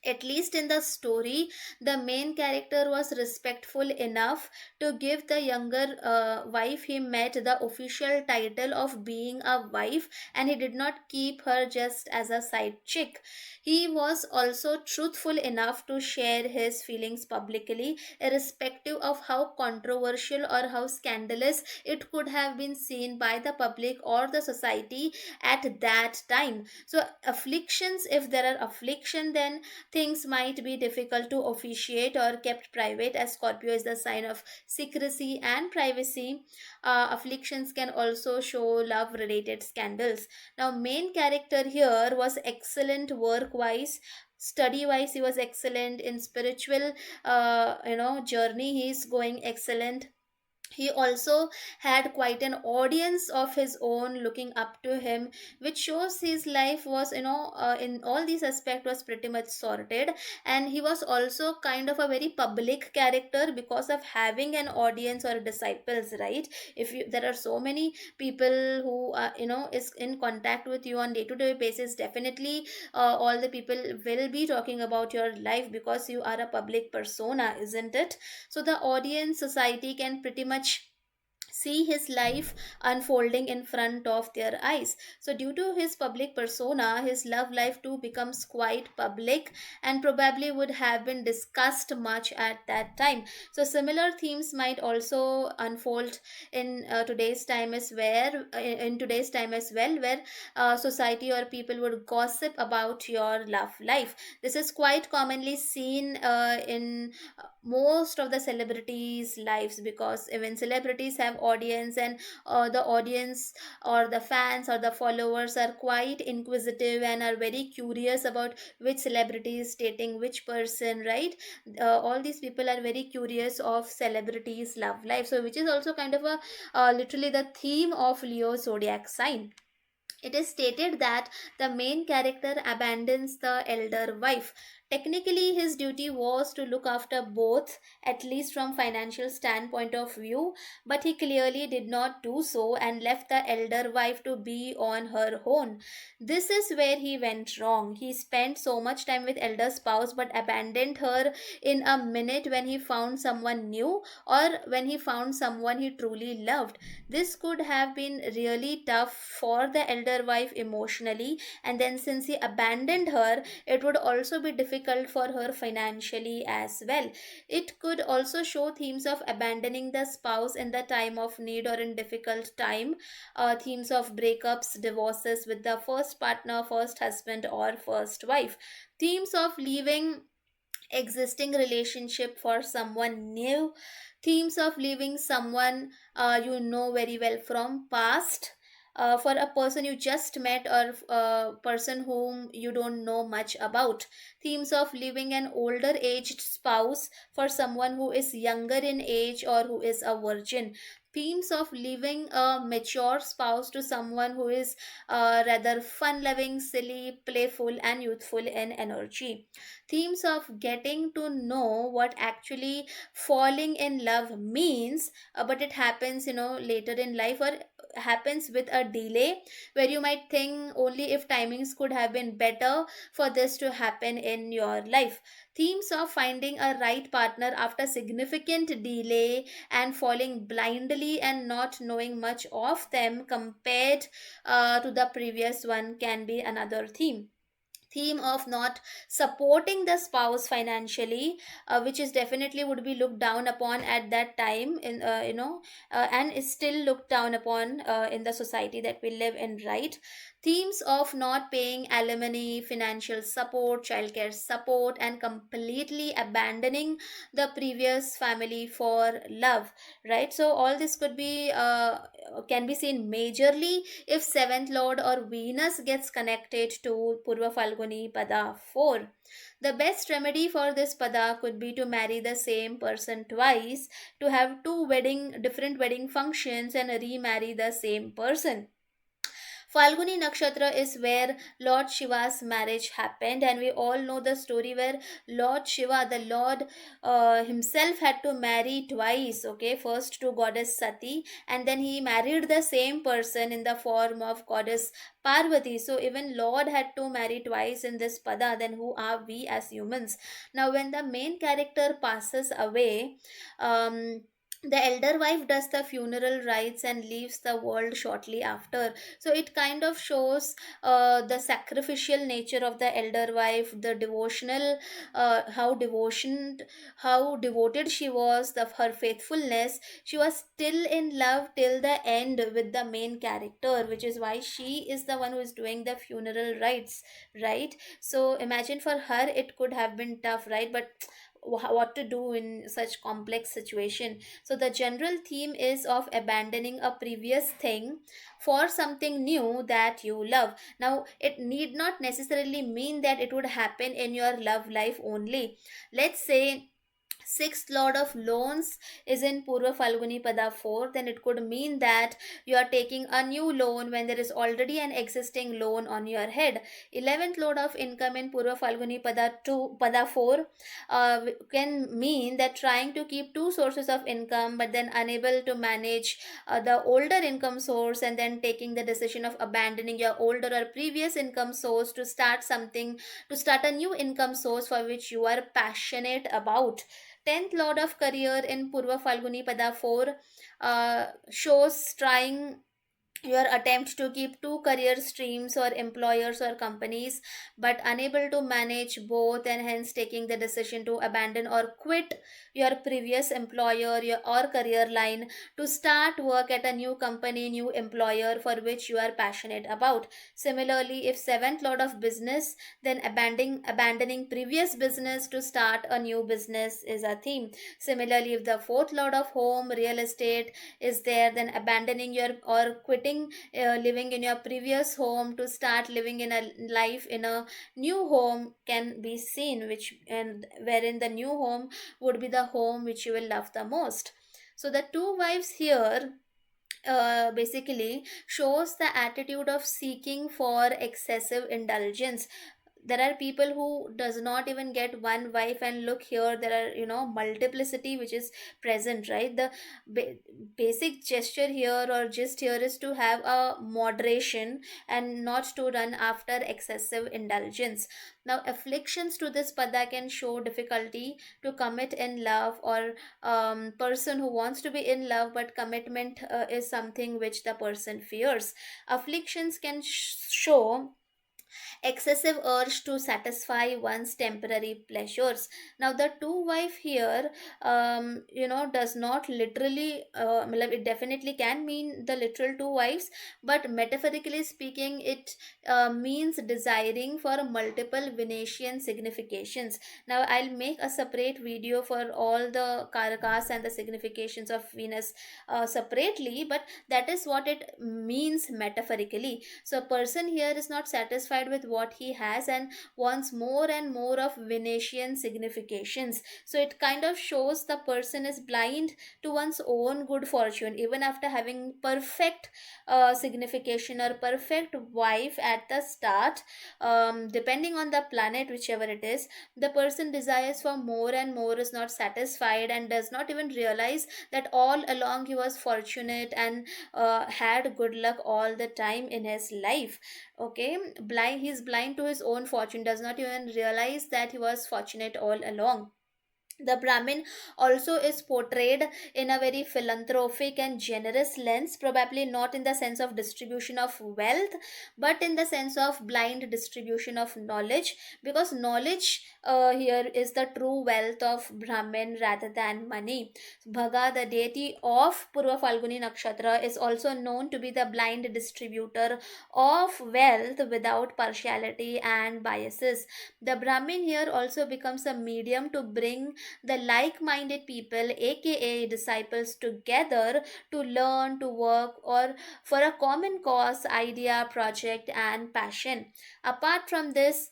[SPEAKER 1] At least in the story, the main character was respectful enough to give the younger wife he met the official title of being a wife, and he did not keep her just as a side chick. He was also truthful enough to share his feelings publicly, irrespective of how controversial or how scandalous it could have been seen by the public or the society at that time. So afflictions, if there are affliction, then things might be difficult to officiate or kept private, as Scorpio is the sign of secrecy and privacy. Afflictions can also show love related scandals. Now, main character here was excellent work wise. Study wise, he was excellent. In spiritual journey, he is going excellent. He also had quite an audience of his own looking up to him, which shows his life was, in all these aspects, was pretty much sorted. And he was also kind of a very public character because of having an audience or disciples, right? If you There are so many people who is in contact with you on day to day basis, definitely all the people will be talking about your life because you are a public persona, isn't it? So the audience, society can pretty much see his life unfolding in front of their eyes. So due to his public persona, his love life too becomes quite public, and probably would have been discussed much at that time. So similar themes might also unfold in today's time as where in today's time as well, where society or people would gossip about your love life. This is quite commonly seen in most of the celebrities lives, because even celebrities have audience, and the audience or the fans or the followers are quite inquisitive and are very curious about which celebrity is dating which person, right? All these people are very curious of celebrities love life, so which is also kind of a literally the theme of Leo zodiac sign. It is stated that the main character abandons the elder wife. Technically, his duty was to look after both, at least from financial standpoint of view, but he clearly did not do so and left the elder wife to be on her own. This is where he went wrong. He spent so much time with elder spouse but abandoned her in a minute when he found someone new, or when he found someone he truly loved. This could have been really tough for the elder wife emotionally, and then since he abandoned her, it would also be difficult for her financially as well. It could also show themes of abandoning the spouse in the time of need or in difficult time, themes of breakups, divorces with the first partner, first husband, or first wife, themes of leaving existing relationship for someone new, themes of leaving someone you know very well from past, for a person you just met, or a person whom you don't know much about, themes of leaving an older aged spouse for someone who is younger in age or who is a virgin, themes of leaving a mature spouse to someone who is rather fun loving, silly, playful, and youthful in energy, themes of getting to know what actually falling in love means, but it happens later in life, or happens with a delay, where you might think only if timings could have been better for this to happen in your life, themes of finding a right partner after significant delay and falling blindly and not knowing much of them compared to the previous one can be another theme, theme of not supporting the spouse financially, which is definitely would be looked down upon at that time in and is still looked down upon in the society that we live in, right? Themes of not paying alimony, financial support, childcare support, and completely abandoning the previous family for love, right? So all this could be can be seen majorly if seventh lord or Venus gets connected to Purva Falguni Pada 4. The best remedy for this pada could be to marry the same person twice, to have two different wedding functions and remarry the same person. Falguni Nakshatra is where Lord Shiva's marriage happened, and we all know the story where Lord Shiva, the Lord himself, had to marry twice. Okay, first to goddess Sati, and then he married the same person in the form of goddess Parvati. So even Lord had to marry twice in this pada. Then who are we as humans? Now, when the main character passes away, the elder wife does the funeral rites and leaves the world shortly after. So it kind of shows the sacrificial nature of the elder wife, the devotional, how devoted she was, her faithfulness. She was still in love till the end with the main character, which is why she is the one who is doing the funeral rites, right? So imagine for her it could have been tough, right? But what to do in such complex situation. So the general theme is of abandoning a previous thing for something new that you love. Now it need not necessarily mean that it would happen in your love life only. Let's say sixth lord of loans is in Purva Falguni Pada 4, then it could mean that you are taking a new loan when there is already an existing loan on your head. 11th lord of income in Purva Falguni Pada 4 can mean that trying to keep two sources of income but then unable to manage the older income source, and then taking the decision of abandoning your older or previous income source to start a new income source for which you are passionate about. 10th lord of career in Purva Falguni Pada 4 shows trying your attempt to keep two career streams or employers or companies but unable to manage both, and hence taking the decision to abandon or quit your previous employer or career line to start work at a new company, new employer for which you are passionate about. Similarly, if seventh lord of business, then abandoning previous business to start a new business is a theme. Similarly, if the fourth lord of home, real estate, is there, then abandoning your or quitting living in your previous home to start living in a life in a new home can be seen, which and wherein the new home would be the home which you will love the most. So the two wives here basically shows the attitude of seeking for excessive indulgence. There are people who does not even get one wife, and look here there are multiplicity which is present, right? The ba- basic gesture here or gist here is to have a moderation and not to run after excessive indulgence. Now afflictions to this pada can show difficulty to commit in love, or person who wants to be in love but commitment is something which the person fears. Afflictions can show excessive urge to satisfy one's temporary pleasures. Now the two wife here does not literally matlab it definitely can mean the literal two wives, but metaphorically speaking it means desiring for multiple Venetian significations. Now I'll make a separate video for all the karakas and the significations of Venus separately, but that is what it means metaphorically. So a person here is not satisfied with what he has and wants more and more of Venetian significations. So it kind of shows the person is blind to one's own good fortune even after having perfect signification or perfect wife at the start. Depending on the planet, whichever it is, the person desires for more and more, is not satisfied, and does not even realize that all along he was fortunate and had good luck all the time in his life. Okay, he's blind to his own fortune, does not even realize that he was fortunate all along. The Brahmin also is portrayed in a very philanthropic and generous lens, probably not in the sense of distribution of wealth, but in the sense of blind distribution of knowledge, because knowledge here is the true wealth of Brahmin rather than money. Bhaga, the deity of Purva Falguni Nakshatra, is also known to be the blind distributor of wealth without partiality and biases. The Brahmin here also becomes a medium to bring the like minded people, aka disciples, together to learn, to work, or for a common cause, idea, project, and passion. Apart from this,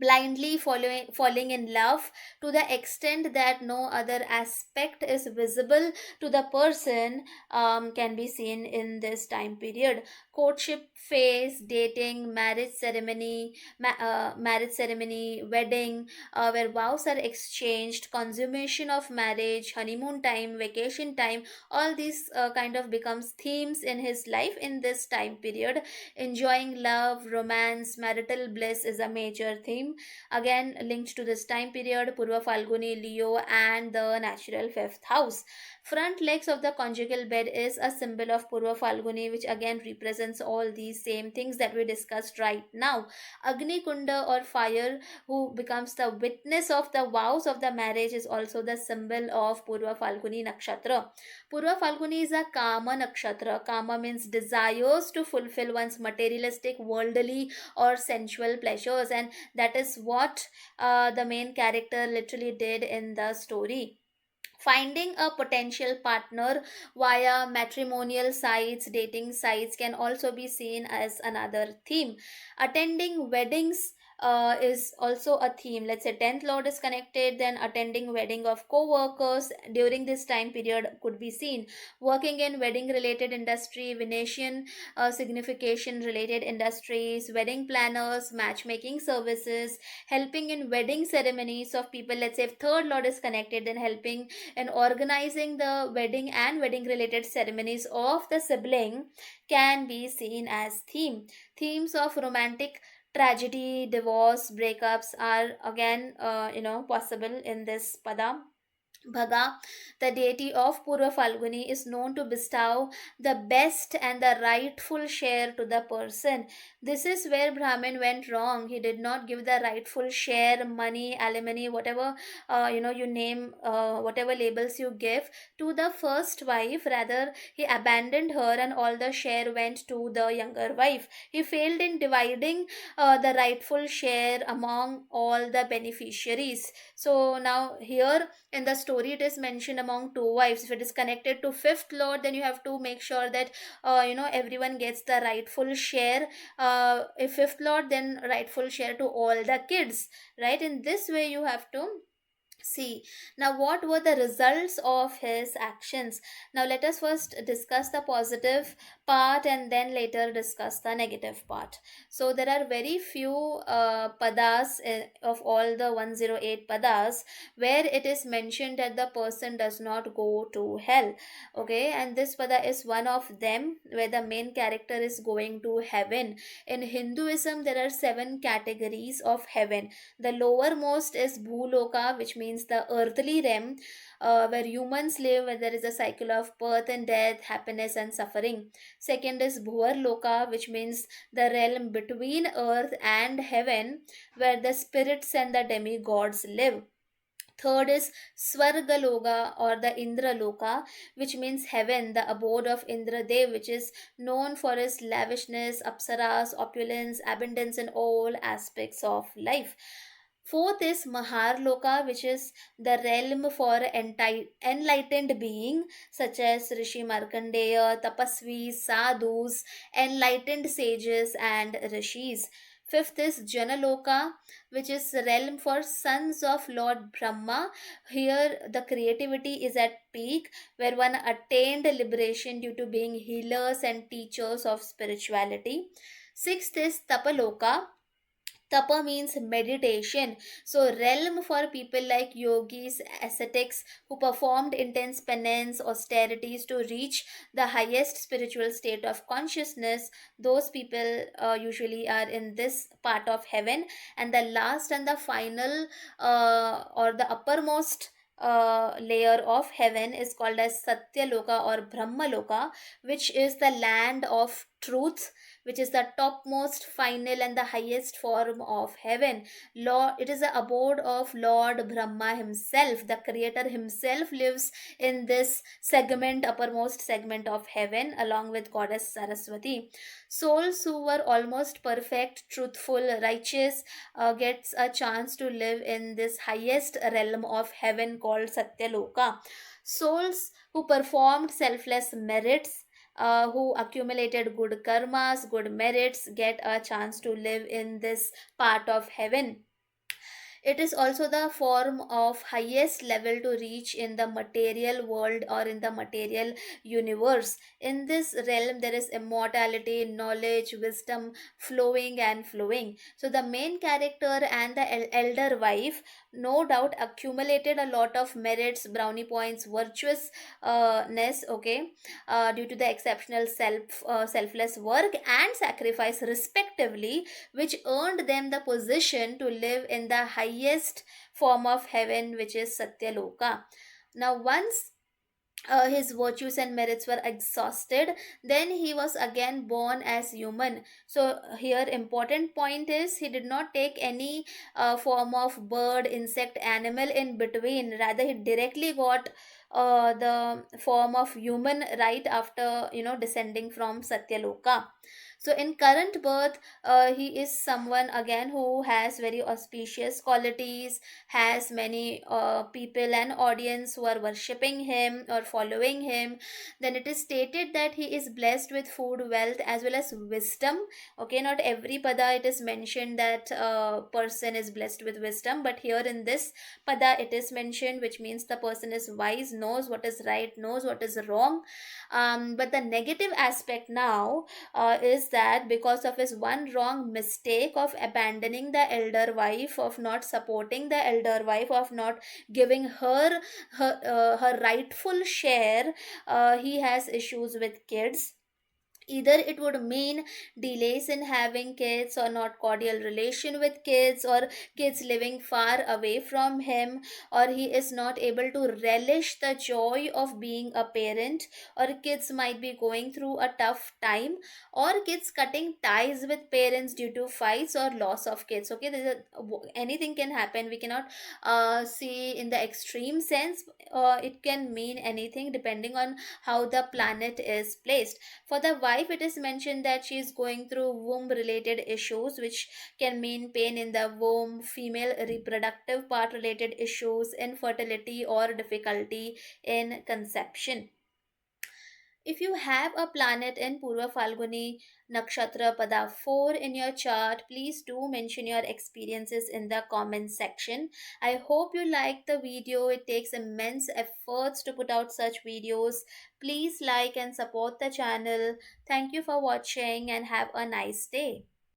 [SPEAKER 1] blindly falling in love to the extent that no other aspect is visible to the person can be seen in this time period. Courtship phase, dating, marriage ceremony, wedding, where vows are exchanged, consummation of marriage, honeymoon time, vacation time, all these kind of becomes themes in his life in this time period. Enjoying love, romance, marital bliss is a major theme. Again, linked to this time period, Purva Falguni, Leo, and the natural fifth house. Front legs of the conjugal bed is a symbol of Purva Falguni, which again represents all these same things that we discussed right now. Agni Kunda, or fire, who becomes the witness of the vows of the marriage, is also the symbol of Purva Falguni Nakshatra. Purva Falguni is a Kama Nakshatra. Kama means desires to fulfill one's materialistic, worldly, or sensual pleasures, and that is what the main character literally did in the story. Finding a potential partner via matrimonial sites, dating sites can also be seen as another theme. Attending weddings is also a theme. Let's say 10th lord is connected, then attending wedding of co-workers during this time period could be seen. Working in wedding related industry, Venetian signification related industries, wedding planners, matchmaking services, helping in wedding ceremonies of people. Let's say if third lord is connected, then helping in organizing the wedding and wedding related ceremonies of the sibling can be seen as themes of romantic tragedy, divorce, breakups are again possible in this pada. Bhaga, the deity of Purva Falguni, is known to bestow the best and the rightful share to the person. This is where Brahmin went wrong. He did not give the rightful share, money, alimony, whatever you name, whatever labels you give to the first wife. Rather, he abandoned her, and all the share went to the younger wife. He failed in dividing the rightful share among all the beneficiaries. So now here in the story it is mentioned among two wives. If it is connected to fifth lord, then you have to make sure that everyone gets the rightful share. If fifth lord, then rightful share to all the kids, right? In this way you have to see. Now, what were the results of his actions? Now, let us first discuss the positive part and then later discuss the negative part. So, there are very few padas of all the 108 padas where it is mentioned that the person does not go to hell. Okay, and this pada is one of them where the main character is going to heaven. In Hinduism, there are seven categories of heaven. The lowermost is Bhuloka, which means the earthly realm, where humans live, where there is a cycle of birth and death, happiness and suffering. Second is Bhuvarloka, which means the realm between earth and heaven, where the spirits and the demigods live. Third is Swargaloka or the Indraloka, which means heaven, the abode of Indradev, which is known for its lavishness, apsaras, opulence, abundance in all aspects of life. Fourth is Maharloka, which is the realm for enlightened being, such as Rishi Markandeya, Tapasvis, Sadhus, enlightened sages, and rishis. Fifth is Janaloka, which is realm for sons of Lord Brahma. Here, the creativity is at peak, where one attained liberation due to being healers and teachers of spirituality. Sixth is Tapaloka. Tapa means meditation. So, realm for people like yogis, ascetics who performed intense penance, austerities to reach the highest spiritual state of consciousness. Those people usually are in this part of heaven. And the last and the final or the uppermost layer of heaven is called as Satya Loka or Brahma Loka, which is the land of truth, which is the topmost, final, and the highest form of heaven. Lord, it is the abode of Lord Brahma himself. The creator himself lives in this segment, uppermost segment of heaven, along with goddess Saraswati. Souls who were almost perfect, truthful, righteous, gets a chance to live in this highest realm of heaven called Satyaloka. Souls who performed selfless merits, who accumulated good karmas, good merits, get a chance to live in this part of heaven. It is also the form of highest level to reach in the material world or in the material universe. In this realm, there is immortality, knowledge, wisdom flowing and flowing. So, the main character and the elder wife, no doubt, accumulated a lot of merits, brownie points, virtuousness, okay, due to the exceptional selfless work and sacrifice, respectively, which earned them the position to live in the highest form of heaven, which is Satyaloka. Now, once his virtues and merits were exhausted, then he was again born as human. So here important point is he did not take any form of bird, insect, animal in between. Rather, he directly got the form of human right after descending from Satyaloka. So in current birth, he is someone again who has very auspicious qualities, has many people and audience who are worshipping him or following him. Then it is stated that he is blessed with food, wealth, as well as wisdom. Okay, not every pada it is mentioned that person is blessed with wisdom, but here in this pada it is mentioned, which means the person is wise, knows what is right, knows what is wrong. But the negative aspect now is that because of his one wrong mistake of abandoning the elder wife, of not supporting the elder wife, of not giving her rightful share, he has issues with kids. Either it would mean delays in having kids, or not cordial relation with kids, or kids living far away from him, or he is not able to relish the joy of being a parent, or kids might be going through a tough time, or kids cutting ties with parents due to fights or loss of kids. Okay, anything can happen. We cannot see in the extreme sense. It can mean anything depending on how the planet is placed. For the wife, it is mentioned that she is going through womb related issues, which can mean pain in the womb, female reproductive part related issues, infertility, or difficulty in conception. If you have a planet in Purva Phalguni Nakshatra Pada 4 in your chart, please do mention your experiences in the comment section. I hope you liked the video. It takes immense efforts to put out such videos. Please like and support the channel. Thank you for watching and have a nice day.